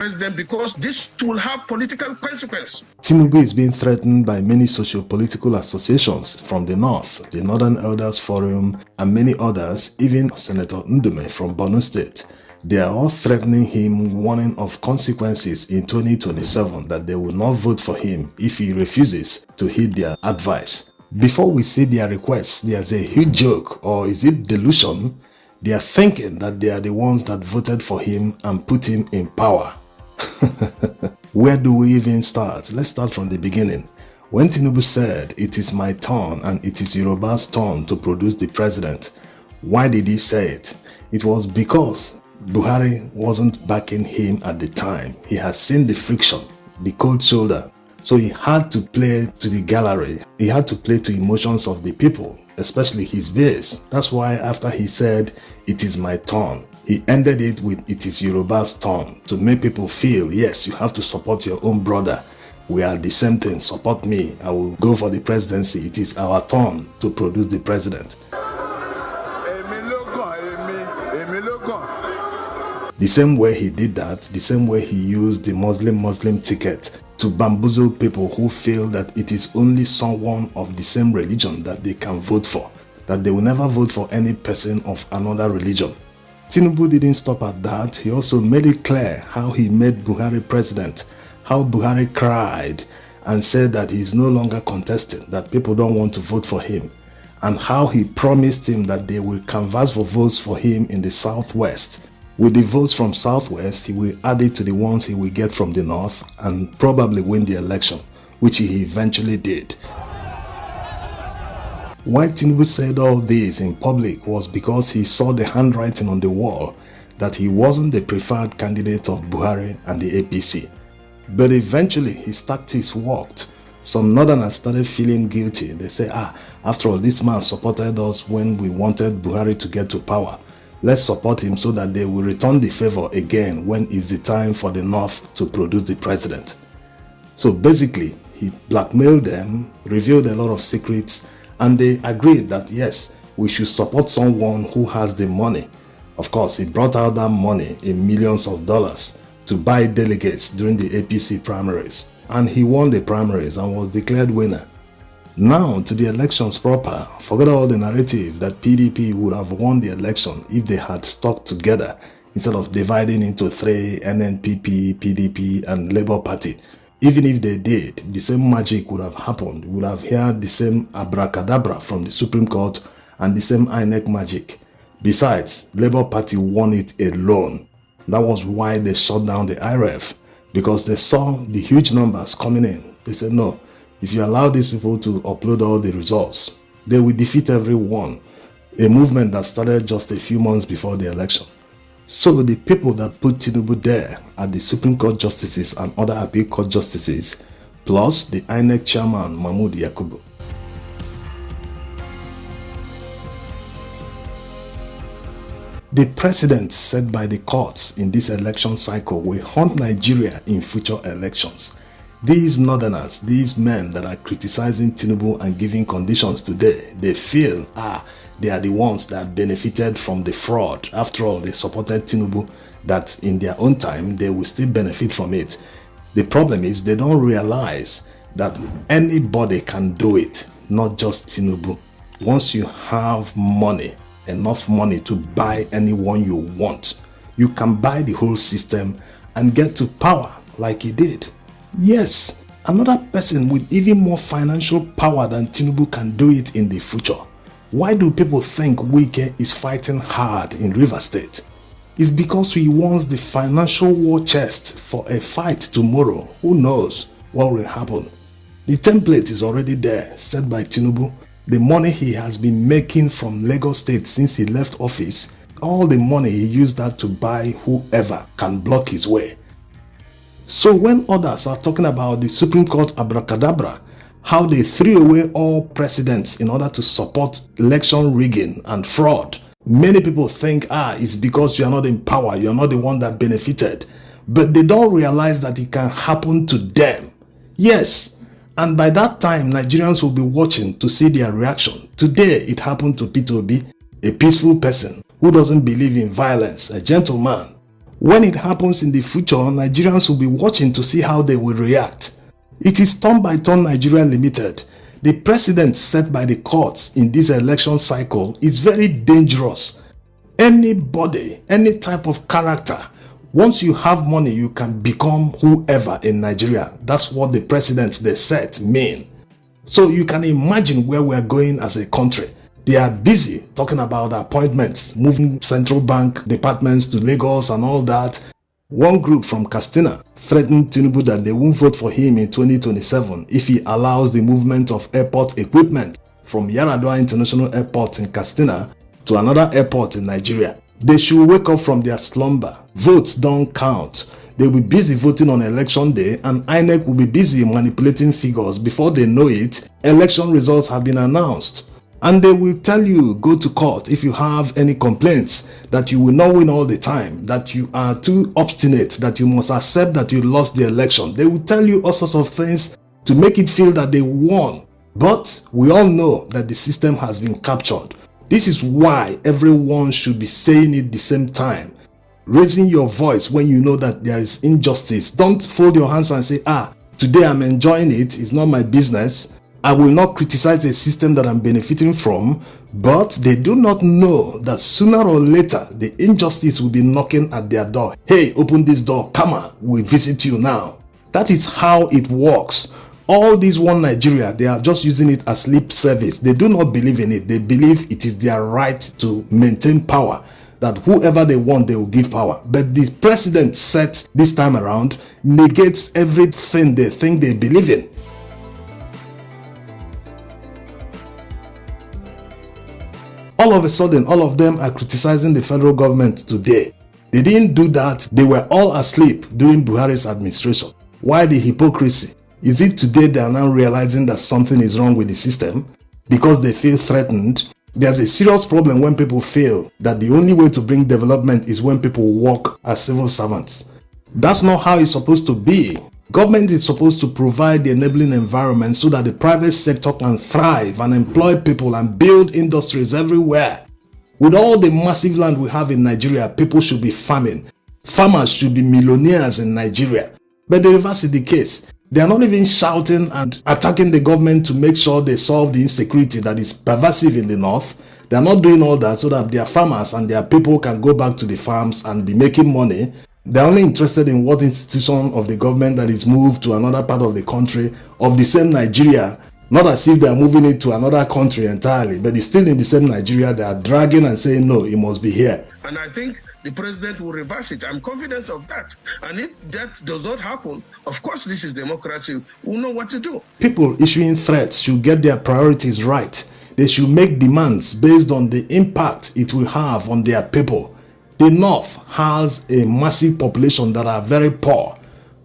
president because this will have political consequences. Tinubu is being threatened by many socio-political associations from the north, the Northern Elders Forum, and many others, even Senator Ndume from Borno State. They are all threatening him, warning of consequences in 2027 that they will not vote for him if he refuses to heed their advice. Before we see their requests, there's a huge joke, or is it delusion? They are thinking that they are the ones that voted for him and put him in power. Where do we even start? Let's start from the beginning. When Tinubu said, "It is my turn and it is Yoruba's turn to produce the president," why did he say it? It was because Buhari wasn't backing him at the time. He has seen the friction, the cold shoulder. So he had to play to the gallery. He had to play to emotions of the people, especially his base. That's why after he said, "It is my turn," he ended it with "It is Yoruba's turn," to make people feel, yes, you have to support your own brother. We are the same thing. Support me. I will go for the presidency. It is our turn to produce the president. The same way he did that, the same way he used the Muslim ticket to bamboozle people who feel that it is only someone of the same religion that they can vote for, that they will never vote for any person of another religion. Tinubu didn't stop at that. He also made it clear how he made Buhari president, how Buhari cried and said that he is no longer contesting, that people don't want to vote for him, and how he promised him that they will canvass for votes for him in the southwest. With the votes from southwest, he will add it to the ones he will get from the north and probably win the election, which he eventually did. Why Tinubu said all this in public was because he saw the handwriting on the wall that he wasn't the preferred candidate of Buhari and the APC. But eventually his tactics worked. Some northerners started feeling guilty. They say, after all, this man supported us when we wanted Buhari to get to power. Let's support him so that they will return the favor again when it's the time for the North to produce the president. So basically, he blackmailed them, revealed a lot of secrets, and they agreed that yes, we should support someone who has the money. Of course, he brought out that money in millions of dollars to buy delegates during the APC primaries. And he won the primaries and was declared winner. Now to the elections proper. Forget all the narrative that PDP would have won the election if they had stuck together instead of dividing into Thre, NNPP, PDP and Labour Party. Even if they did, the same magic would have happened. We would have heard the same abracadabra from the Supreme Court and the same INEC magic. Besides, Labour Party won it alone. That was why they shut down the IRF, because they saw the huge numbers coming in. They said, no, if you allow these people to upload all the results, they will defeat everyone. A movement that started just a few months before the election. So the people that put Tinubu there are the Supreme Court justices and other appeal court justices, plus the INEC chairman Mahmood Yakubu. The precedent set by the courts in this election cycle will haunt Nigeria in future elections. These northerners, these men that are criticizing Tinubu and giving conditions today, they feel, they are the ones that benefited from the fraud. After all, they supported Tinubu, that in their own time, they will still benefit from it. The problem is they don't realize that anybody can do it, not just Tinubu. Once you have money, enough money to buy anyone you want, you can buy the whole system and get to power like he did. Yes, another person with even more financial power than Tinubu can do it in the future. Why do people think Wike is fighting hard in Rivers State? It's because he wants the financial war chest for a fight tomorrow. Who knows what will happen? The template is already there, set by Tinubu. The money he has been making from Lagos State since he left office, all the money he used that to buy whoever can block his way. So when others are talking about the Supreme Court abracadabra, how they threw away all precedents in order to support election rigging and fraud, many people think, it's because you are not in power, you are not the one that benefited. But they don't realize that it can happen to them. Yes, and by that time, Nigerians will be watching to see their reaction. Today, it happened to Peter Obi, a peaceful person who doesn't believe in violence, a gentleman. When it happens in the future, Nigerians will be watching to see how they will react. It is turn by turn Nigeria Limited. The precedent set by the courts in this election cycle is very dangerous. Anybody, any type of character, once you have money, you can become whoever in Nigeria. That's what the precedents they set mean. So you can imagine where we're going as a country. They are busy talking about appointments, moving central bank departments to Lagos and all that. One group from Katsina threatened Tinubu that they won't vote for him in 2027 if he allows the movement of airport equipment from Yaradua International Airport in Katsina to another airport in Nigeria. They should wake up from their slumber. Votes don't count. They will be busy voting on election day, and INEC will be busy manipulating figures. Before they know it, election results have been announced. And they will tell you, go to court if you have any complaints, that you will not win all the time, that you are too obstinate, that you must accept that you lost the election. They will tell you all sorts of things to make it feel that they won. But we all know that the system has been captured. This is why everyone should be saying it the same time. Raising your voice when you know that there is injustice. Don't fold your hands and say, today I'm enjoying it, it's not my business. I will not criticize a system that I'm benefiting from, but they do not know that sooner or later the injustice will be knocking at their door. Hey, open this door, come on, we visit you now. That is how it works. All these one Nigeria, they are just using it as lip service. They do not believe in it. They believe it is their right to maintain power, that whoever they want, they will give power. But the president set this time around negates everything they think they believe in. All of a sudden, all of them are criticizing the federal government today. They didn't do that. They were all asleep during Buhari's administration. Why the hypocrisy? Is it today they are now realizing that something is wrong with the system because they feel threatened? There's a serious problem when people feel that the only way to bring development is when people work as civil servants. That's not how it's supposed to be. Government is supposed to provide the enabling environment so that the private sector can thrive and employ people and build industries everywhere. With all the massive land we have in Nigeria, people should be farming. Farmers should be millionaires in Nigeria. But the reverse is the case. They are not even shouting and attacking the government to make sure they solve the insecurity that is pervasive in the north. They are not doing all that so that their farmers and their people can go back to the farms and be making money. They're only interested in what institution of the government that is moved to another part of the country of the same Nigeria. Not as if they are moving it to another country entirely, but it's still in the same Nigeria. They are dragging and saying, no, it must be here. And I think the president will reverse it. I'm confident of that. And if that does not happen, of course, this is democracy. We'll know what to do. People issuing threats should get their priorities right. They should make demands based on the impact it will have on their people. The North has a massive population that are very poor.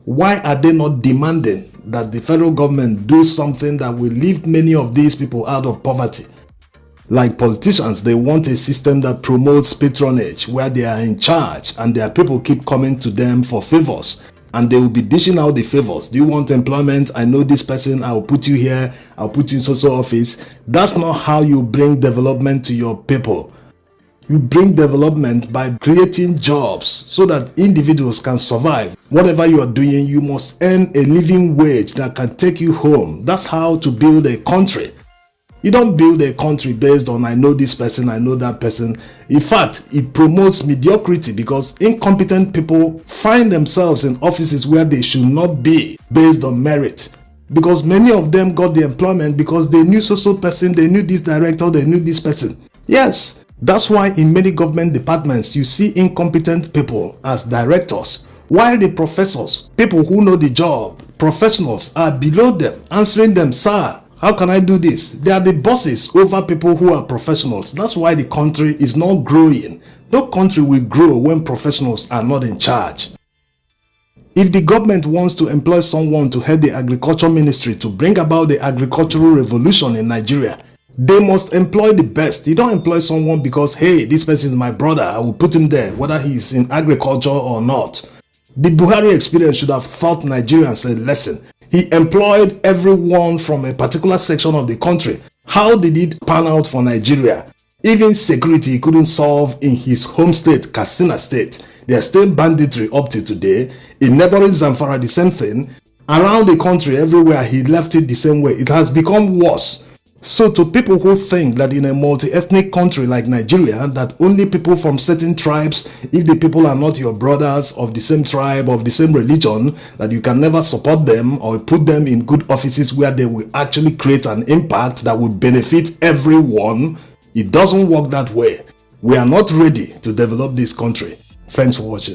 Why are they not demanding that the federal government do something that will lift many of these people out of poverty? Like politicians, they want a system that promotes patronage, where they are in charge and their people keep coming to them for favors. And they will be dishing out the favors. Do you want employment? I know this person. I'll put you here. I'll put you in social office. That's not how you bring development to your people. You bring development by creating jobs so that individuals can survive. Whatever you are doing, you must earn a living wage that can take you home. That's how to build a country. You don't build a country based on I know this person, I know that person. In fact, it promotes mediocrity because incompetent people find themselves in offices where they should not be based on merit. Because many of them got the employment because they knew so person, they knew this director, they knew this person. Yes. That's why in many government departments, you see incompetent people as directors, while the professors, people who know the job, professionals, are below them, answering them, sir, how can I do this? They are the bosses over people who are professionals. That's why the country is not growing. No country will grow when professionals are not in charge. If the government wants to employ someone to head the agriculture ministry to bring about the agricultural revolution in Nigeria, they must employ the best. You don't employ someone because, hey, this person is my brother, I will put him there, whether he's in agriculture or not. The Buhari experience should have taught Nigerians a lesson. He employed everyone from a particular section of the country. How did it pan out for Nigeria? Even security he couldn't solve in his home state, Katsina State. There's still banditry up to today. In neighboring Zamfara, the same thing. Around the country, everywhere, he left it the same way. It has become worse. So to people who think that in a multi-ethnic country like Nigeria, that only people from certain tribes, if the people are not your brothers of the same tribe, of the same religion, that you can never support them or put them in good offices where they will actually create an impact that will benefit everyone, it doesn't work that way. We are not ready to develop this country. Thanks for watching.